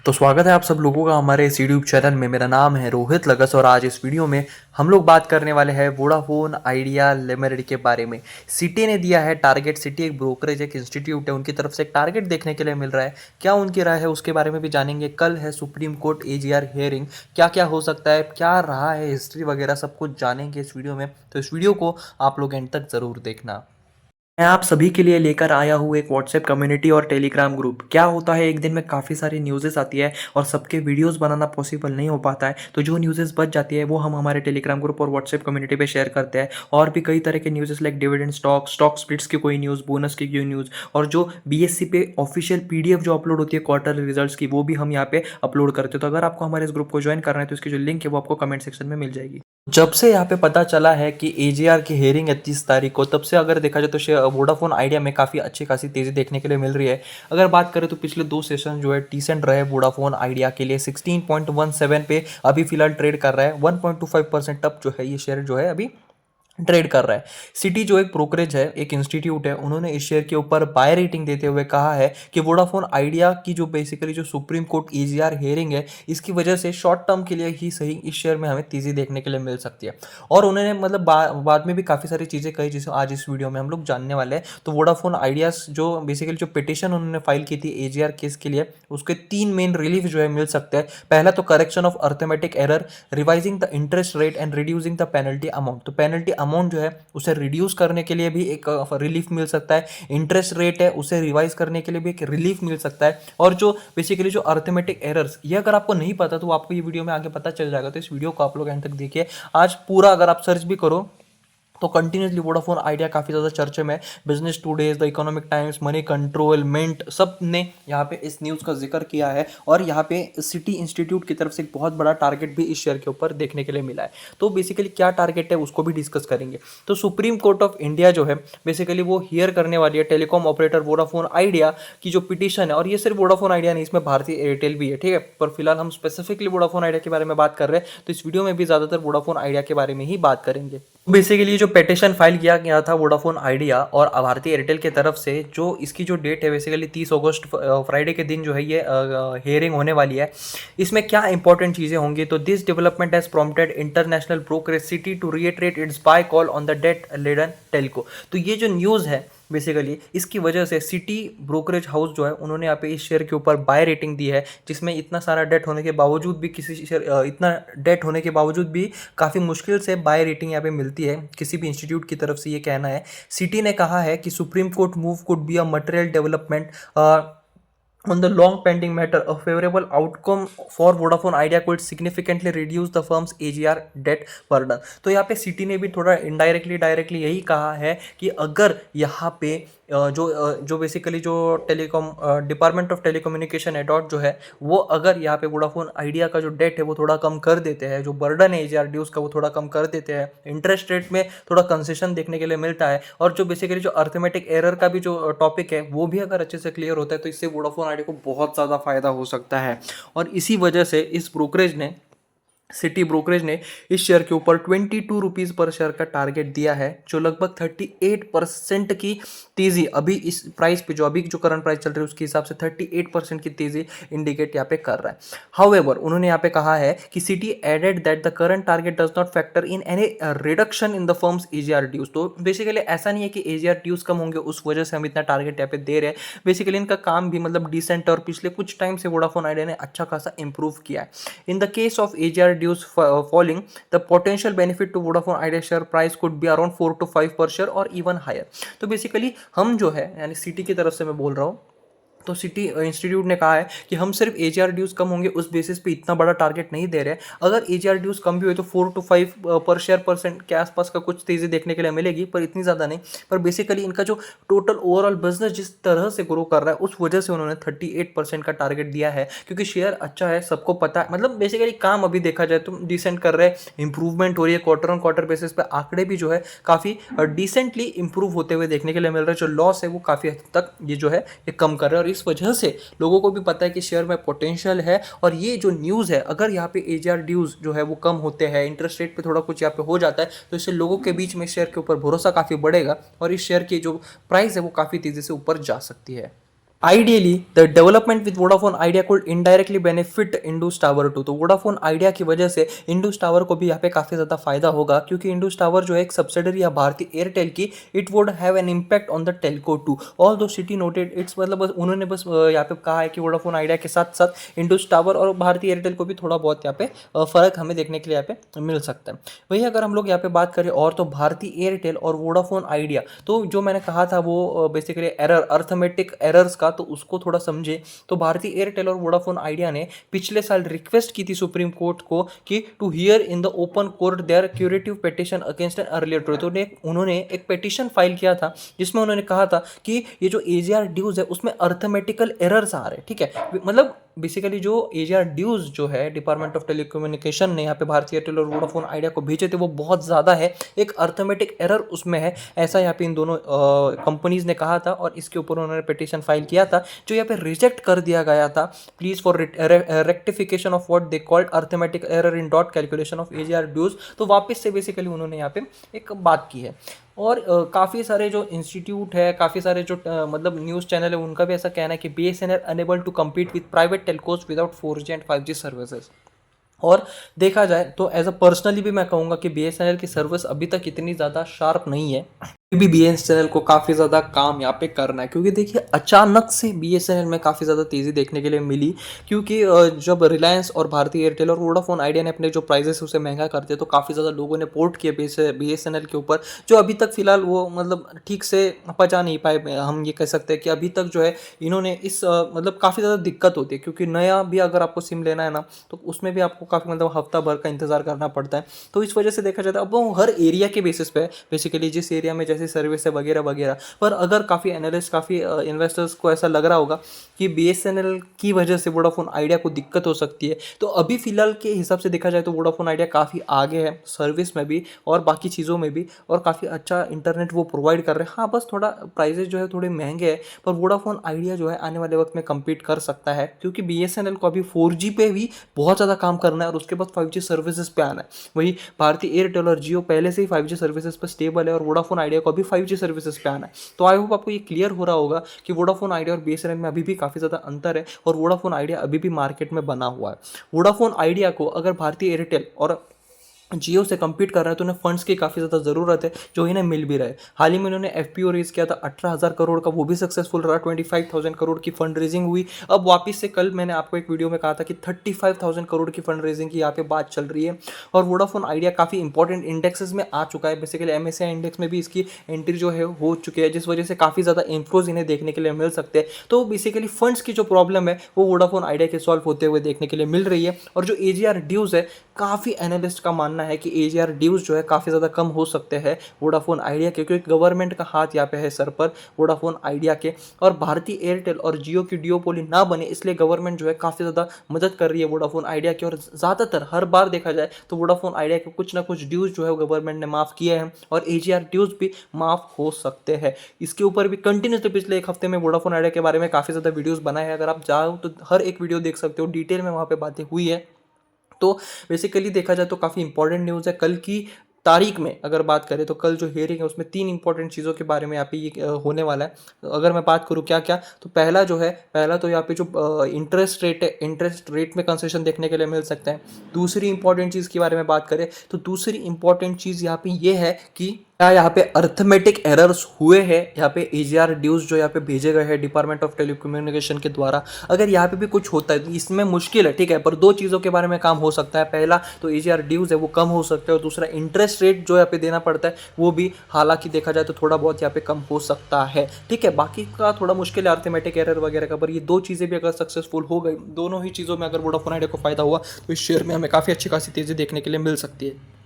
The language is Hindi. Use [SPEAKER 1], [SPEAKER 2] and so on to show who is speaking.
[SPEAKER 1] तो स्वागत है आप सब लोगों का हमारे इस यूट्यूब चैनल में। मेरा नाम है रोहित लगस और आज इस वीडियो में हम लोग बात करने वाले हैं वोडाफोन आइडिया लिमिटेड के बारे में। सिटी ने दिया है टारगेट। सिटी एक ब्रोकरेज, एक इंस्टीट्यूट है, उनकी तरफ से एक टारगेट देखने के लिए मिल रहा है। क्या उनकी राय है उसके बारे में भी जानेंगे। कल है सुप्रीम कोर्ट एजीआर हियरिंग, क्या क्या हो सकता है, क्या रहा है हिस्ट्री वगैरह सब कुछ जानेंगे इस वीडियो में। तो इस वीडियो को आप लोग एंड तक ज़रूर देखना। मैं आप सभी के लिए लेकर आया हूँ एक व्हाट्सएप कम्युनिटी और टेलीग्राम ग्रुप। क्या होता है, एक दिन में काफ़ी सारी न्यूज़ेस आती है और सबके वीडियोस बनाना पॉसिबल नहीं हो पाता है, तो जो न्यूज़ेस बच जाती है वो हम हमारे टेलीग्राम ग्रुप और व्हाट्सएप कम्युनिटी पे शेयर करते हैं। और भी कई तरह के न्यूज़ेस लाइक डिविडेंड स्टॉक स्प्लिट्स की कोई न्यूज़, बोनस की कोई न्यूज़, और जो बीएससी पे ऑफिशियल पीडीएफ जो अपलोड होती है क्वार्टर रिजल्ट्स की, वो भी हम यहाँ पे अपलोड करते हैं। तो अगर आपको हमारे इस ग्रुप को ज्वाइन करना है तो इसकी जो लिंक है वो आपको कमेंट सेक्शन में मिल जाएगी। जब से यहाँ पे पता चला है कि एजीआर की हेयरिंग है 30 तारीख को, तब से अगर देखा जाए तो वोडाफोन आइडिया में काफ़ी अच्छी खासी तेज़ी देखने के लिए मिल रही है। अगर बात करें तो पिछले 2 सेशन जो है डिसेंट रहे वोडाफोन आइडिया के लिए। 16.17 पे अभी फिलहाल ट्रेड कर रहा है। 1.25% अप जो है ये शेयर जो है अभी ट्रेड कर रहा है। सिटी जो एक ब्रोकरेज है, एक इंस्टीट्यूट है, उन्होंने इस शेयर के ऊपर बाय रेटिंग देते हुए कहा है कि वोडाफोन आइडिया की जो बेसिकली जो सुप्रीम कोर्ट एजीआर हेयरिंग है, इसकी वजह से शॉर्ट टर्म के लिए ही सही इस शेयर में हमें तेजी देखने के लिए मिल सकती है। और उन्होंने मतलब बाद में भी काफ़ी सारी चीज़ें कही जिसे आज इस वीडियो में हम लोग जानने वाले हैं। तो वोडाफोन आइडियाज जो बेसिकली जो पिटिशन उन्होंने फाइल की थी एजीआर केस के लिए, उसके 3 मेन रिलीफ जो है मिल सकते हैं। पहला तो correction of arithmetic error, revising the interest rate and reducing the penalty amount. तो पेनल्टी अमाउंट जो है उसे रिड्यूस करने के लिए भी एक रिलीफ मिल सकता है। इंटरेस्ट रेट है उसे रिवाइज करने के लिए भी एक रिलीफ मिल सकता है। और जो बेसिकली जो अर्थमेटिक एरर्स, ये अगर आपको नहीं पता तो आपको ये वीडियो में आगे पता चल जाएगा। तो इस वीडियो को आप लोग एंड तक देखिए। आज पूरा अगर आप सर्च भी करो तो कंटिन्यूसली वोडाफोन आइडिया काफ़ी ज़्यादा चर्चे में। Business today, the economic times, money control, mint, सब ने यहाँ पे इस न्यूज़ का जिक्र किया है। और यहाँ पे सिटी इंस्टीट्यूट की तरफ से एक बहुत बड़ा टारगेट भी इस शेयर के ऊपर देखने के लिए मिला है। तो बेसिकली क्या टारगेट है उसको भी डिस्कस करेंगे। तो सुप्रीम कोर्ट ऑफ इंडिया जो है बेसिकली वो हियर करने वाली है टेलीकॉम ऑपरेटर वोडाफोन आइडिया की जो पिटीशन है। और ये सिर्फ वोडाफोन आइडिया नहीं, इसमें भारतीय एयरटेल भी है, ठीक है। पर फिलहाल हम स्पेसिफिकली वोडाफोन आइडिया के बारे में बात कर रहे हैं, तो इस वीडियो में भी ज़्यादातर वोडाफोन आइडिया के बारे में ही बात करेंगे। बेसिकली जो पिटीशन फाइल किया गया था वोडाफोन आइडिया और भारतीय एयरटेल की तरफ से, जो इसकी जो डेट है बेसिकली 30 अगस्त फ्राइडे के दिन जो है ये हियरिंग होने वाली है। इसमें क्या इंपॉर्टेंट चीज़ें होंगी, तो this development has prompted international brokerage Citi to reiterate its buy call on the debt laden telco. तो ये जो न्यूज़ है बेसिकली इसकी वजह से सिटी ब्रोकरेज हाउस जो है उन्होंने यहाँ पे इस शेयर के ऊपर बाय रेटिंग दी है, जिसमें इतना सारा डेट होने के बावजूद भी इतना डेट होने के बावजूद भी काफ़ी मुश्किल से बाय रेटिंग यहाँ पे मिलती है किसी भी इंस्टीट्यूट की तरफ से, ये कहना है। सिटी ने कहा है कि supreme court move could be a material development on the long pending matter. A favorable outcome for Vodafone Idea could significantly reduce the firm's AGR debt burden. तो यहाँ पे सिटी ने भी थोड़ा इनडायरेक्टली डायरेक्टली यही कहा है कि अगर यहाँ पे जो बेसिकली जो टेलीकॉम डिपार्टमेंट ऑफ टेलीकम्युनिकेशन है डॉट जो है, वो अगर यहाँ पे वोडाफोन आइडिया का जो डेट है वो थोड़ा कम कर देते हैं, जो बर्डन है एजीआर ड्यूज का वो थोड़ा कम कर देते हैं, इंटरेस्ट रेट में थोड़ा कंसेशन देखने के लिए मिलता है, और जो बेसिकली जो अर्थमेटिक एरर का भी जो टॉपिक है वो भी अगर अच्छे से क्लियर होता है, तो इससे वोडाफोन आइडिया को बहुत ज़्यादा फायदा हो सकता है। और इसी वजह से इस ब्रोकरेज ने, सिटी ब्रोकरेज ने इस शेयर के ऊपर 22 रुपीज़ पर शेयर का टारगेट दिया है, जो लगभग 38% की तेज़ी अभी इस प्राइस पे, जो अभी जो करंट प्राइस चल रही है उसके हिसाब से 38% की तेज़ी इंडिकेट यहाँ पे कर रहा है। हाउएवर उन्होंने यहाँ पे कहा है कि Citi added that the current target does not factor in any reduction in the firm's AGR dues. तो बेसिकली ऐसा नहीं है कि एजीआर ड्यूज कम होंगे उस वजह से हम इतना टारगेट यहाँ पे दे रहे हैं। बेसिकली इनका काम भी मतलब डिसेंट, और पिछले कुछ टाइम से वोडाफोन आइडिया ने अच्छा खासा इंप्रूव किया है। In the case of AGR dues falling, the potential benefit to Vodafone Idea share price could be around 4 to 5 per share or even higher। तो बेसिकली हम जो है, यानी सिटी की तरफ से मैं बोल रहा हूँ, तो सिटी इंस्टीट्यूट ने कहा है कि हम सिर्फ एजीआर ड्यूज कम होंगे उस बेसिस पे इतना बड़ा टारगेट नहीं दे रहे। अगर एजीआर ड्यूज कम भी हुए तो 4 to 5 पर शेयर परसेंट के आसपास का कुछ तेज़ी देखने के लिए मिलेगी, पर इतनी ज़्यादा नहीं। पर बेसिकली इनका जो टोटल ओवरऑल बिजनेस जिस तरह से ग्रो कर रहा है उस वजह से उन्होंने 38% का टारगेट दिया है, क्योंकि शेयर अच्छा है, सबको पता है। मतलब बेसिकली काम अभी देखा जाए तो डिसेंट कर रहे हैं, इंप्रूवमेंट हो रही है, क्वार्टर ऑन क्वार्टर बेसिस पे आंकड़े भी जो है काफ़ी डिसेंटली इंप्रूव होते हुए देखने के लिए मिल रहा है। जो लॉस है वो काफ़ी हद तक ये जो है ये कम कर रहा है, और इस वजह से लोगों को भी पता है कि शेयर में पोटेंशियल है। और ये जो न्यूज़ है, अगर यहाँ पे एजीआर ड्यूज जो है वो कम होते हैं, इंटरेस्ट रेट पे थोड़ा कुछ यहाँ पे हो जाता है, तो इससे लोगों के बीच में शेयर के ऊपर भरोसा काफ़ी बढ़ेगा और इस शेयर की जो प्राइस है वो काफ़ी तेज़ी से ऊपर जा सकती है। Ideally the development with Vodafone Idea could indirectly benefit Indus tower too. तो वोडाफोन आइडिया की वजह से इंडस टावर को भी यहाँ पे काफ़ी ज़्यादा फायदा होगा, क्योंकि इंडस टावर जो है एक सब्सिडरी या भारतीय एयरटेल की, it would have an impact on the telco too. Although Citi noted its, मतलब बस उन्होंने बस यहाँ पे कहा है कि वोडाफोन आइडिया के साथ साथ इंडस टावर और भारतीय एयरटेल को भी थोड़ा बहुत यहाँ पे फ़र्क हमें देखने के लिए यहाँ पे मिल सकता है। वही अगर हम लोग यहाँ पे बात करें और, तो भारतीय एयरटेल और वोडाफोन आइडिया, तो जो मैंने कहा था वो बेसिकली एरर, अर्थमेटिक एरर्स का, तो उसको थोड़ा समझे। तो भारतीय एयरटेल और वोडाफोन आइडिया ने पिछले साल रिक्वेस्ट की थी सुप्रीम कोर्ट को कि to hear in the open court their curative petition against an earlier true. तो उन्होंने एक पिटिशन फाइल किया था जिसमें उन्होंने कहा था कि ये जो एजीआर ड्यूज है उसमें अर्थमेटिकल एरर्स आ रहे हैं, ठीक है। मतलब बेसिकली जो एजीआर ड्यूज जो है डिपार्टमेंट ऑफ टेलीकम्युनिकेशन ने यहाँ पे भारतीय एयरटेल और वोडाफोन आइडिया को भेजे थे, वो बहुत ज़्यादा है, एक अर्थमेटिक एरर उसमें है, ऐसा यहाँ पे इन दोनों कंपनीज ने कहा था। और इसके ऊपर उन्होंने पिटिशन फाइल किया था जो यहाँ पे रिजेक्ट कर दिया गया था। Pleas for rectification of what they called arithmetic error in dot calculation of AGR dues. तो वापस से बेसिकली उन्होंने यहाँ पे एक बात की है। और काफ़ी सारे जो इंस्टीट्यूट है, काफ़ी सारे जो मतलब न्यूज़ चैनल है, उनका भी ऐसा कहना है कि BSNL unable to compete with private telcos without 4G and 5G services. और देखा जाए तो एज अ पर्सनली भी मैं कहूँगा कि BSNL की सर्विस अभी तक इतनी ज़्यादा शार्प नहीं है। भी BSNL को काफ़ी ज़्यादा काम यहाँ पे करना है, क्योंकि देखिए अचानक से BSNL में काफ़ी ज़्यादा तेज़ी देखने के लिए मिली, क्योंकि जब रिलायंस और भारतीय एयरटेल और वोडाफोन आइडिया ने अपने जो प्राइजेस उसे महंगा कर दिया, तो काफ़ी ज़्यादा लोगों ने पोर्ट किया BSNL के ऊपर, जो अभी तक फिलहाल वो मतलब ठीक से पचा नहीं पाए। हम ये कह सकते हैं कि अभी तक जो है इन्होंने इस मतलब काफ़ी ज़्यादा दिक्कत होती है, क्योंकि नया भी अगर आपको सिम लेना है ना, तो उसमें भी आपको काफ़ी मतलब हफ्ता भर का इंतज़ार करना पड़ता है। तो इस वजह से देखा जाता है अब वो हर एरिया के बेसिस पे बेसिकली, जिस एरिया में जैसे सर्विस है वगैरह वगैरह। पर अगर काफ़ी एनालिस्ट, काफ़ी इन्वेस्टर्स को ऐसा लग रहा होगा कि BSNL की वजह से वोडाफोन आइडिया को दिक्कत हो सकती है, तो अभी फिलहाल के हिसाब से देखा जाए तो वोडाफोन आइडिया काफ़ी आगे है सर्विस में भी और बाकी चीज़ों में भी, और काफ़ी अच्छा इंटरनेट वो प्रोवाइड कर रहे हैं। हाँ, बस थोड़ा प्राइजेज जो है थोड़े महंगे हैं, पर वोडाफोन आइडिया जो है आने वाले वक्त में कम्पीट कर सकता है, क्योंकि BSNL को अभी 4G पे भी बहुत ज़्यादा काम करना है और उसके बाद 5G सर्विसेज पे आना है। वही भारतीय एयरटेल और जियो पहले से ही 5G सर्विसेज पर स्टेबल है, और वोडाफोन आइडिया को अभी 5G सर्विसेज पे आना है। तो आई होप आपको ये क्लियर हो रहा होगा कि वोडाफोन आइडिया और BSNL में अभी भी काफ़ी ज़्यादा अंतर है, और वोडाफोन आइडिया अभी भी मार्केट में बना हुआ है। वोडाफोन आइडिया को अगर भारतीय एयरटेल और जियो से कम्पीट कर रहा है तो उन्हें फंड्स की काफ़ी ज़्यादा ज़रूरत है, जो इन्हें मिल भी रहा है। हाल ही में उन्होंने FPO रेज किया था 18,000 करोड़ का, वो भी सक्सेसफुल रहा। 25,000 करोड़ की फंड रेजिंग हुई। अब वापस से कल मैंने आपको एक वीडियो में कहा था कि 35,000 करोड़ की फंड रेजिंग की यहाँ पे बात चल रही है। और वोडाफोन आइडिया काफ़ी इंपॉर्टेंट इंडेक्सेस में आ चुका है, बेसिकली MSCI इंडेक्स में भी इसकी एंट्री जो है हो चुकी है, जिस वजह से काफ़ी ज़्यादा इन्फ्लोज इन्हें देखने के लिए मिल सकते हैं। तो बेसिकली फंड्स की जो प्रॉब्लम है वो वोडाफोन आइडिया के सॉल्व होते हुए देखने के लिए मिल रही है। और जो AGR ड्यूज है, काफ़ी एनालिस्ट का मानना है कि AGR ड्यूज जो है काफ़ी ज़्यादा कम हो सकते हैं वोडाफोन आइडिया के, क्योंकि गवर्नमेंट का हाथ यहाँ पे है सर पर वोडाफोन आइडिया के। और भारतीय एयरटेल और जियो की डियोपोली ना बने, इसलिए गवर्नमेंट जो है काफ़ी ज़्यादा मदद कर रही है वोडाफोन आइडिया की। और ज़्यादातर हर बार देखा जाए तो वोडाफोन आइडिया के कुछ ना कुछ ड्यूज जो है गवर्नमेंट ने माफ़ किए हैं, और AGR ड्यूज भी माफ़ हो सकते हैं। इसके ऊपर भी कंटिन्यूसली पिछले एक हफ्ते में वोडाफोन आइडिया के बारे में काफ़ी ज़्यादा वीडियोज़ बनाए हैं, अगर आप जाओ तो हर एक वीडियो देख सकते हो, डिटेल में वहाँ पर बातें हुई है। तो बेसिकली देखा जाए तो काफ़ी इंपॉर्टेंट न्यूज़ है। कल की तारीख में अगर बात करें तो कल जो हियरिंग है उसमें 3 इंपॉर्टेंट चीज़ों के बारे में यहाँ पे ये होने वाला है। तो अगर मैं बात करूँ क्या क्या, तो पहला जो है, पहला तो यहाँ पे जो इंटरेस्ट रेट है, इंटरेस्ट रेट में कंसेशन देखने के लिए मिल सकता है। दूसरी इंपॉर्टेंट चीज़ के बारे में बात करें तो दूसरी इंपॉर्टेंट चीज़ यहाँ पे ये है कि क्या यहाँ पे अर्थमेटिक एरर्स हुए हैं यहाँ पे AGR ड्यूज जो यहाँ पे भेजे गए हैं डिपार्टमेंट ऑफ टेलीकम्युनिकेशन के द्वारा। अगर यहाँ पे भी कुछ होता है तो इसमें मुश्किल है, ठीक है, पर 2 चीज़ों के बारे में काम हो सकता है। पहला तो AGR ड्यूज है वो कम हो सकता है, और दूसरा इंटरेस्ट रेट जो यहाँ पे देना पड़ता है वो भी हालांकि देखा जाए तो थोड़ा बहुत यहाँ पे कम हो सकता है, ठीक है। बाकी का थोड़ा मुश्किल है अर्थमेटिक एरर वगैरह का, पर ये 2 चीज़ें भी अगर सक्सेसफुल हो गई, दोनों ही चीज़ों में अगर वोडाफोन आइडिया को फायदा हुआ, तो इस शेयर में हमें काफ़ी अच्छी खासी तेज़ी देखने के लिए मिल सकती है।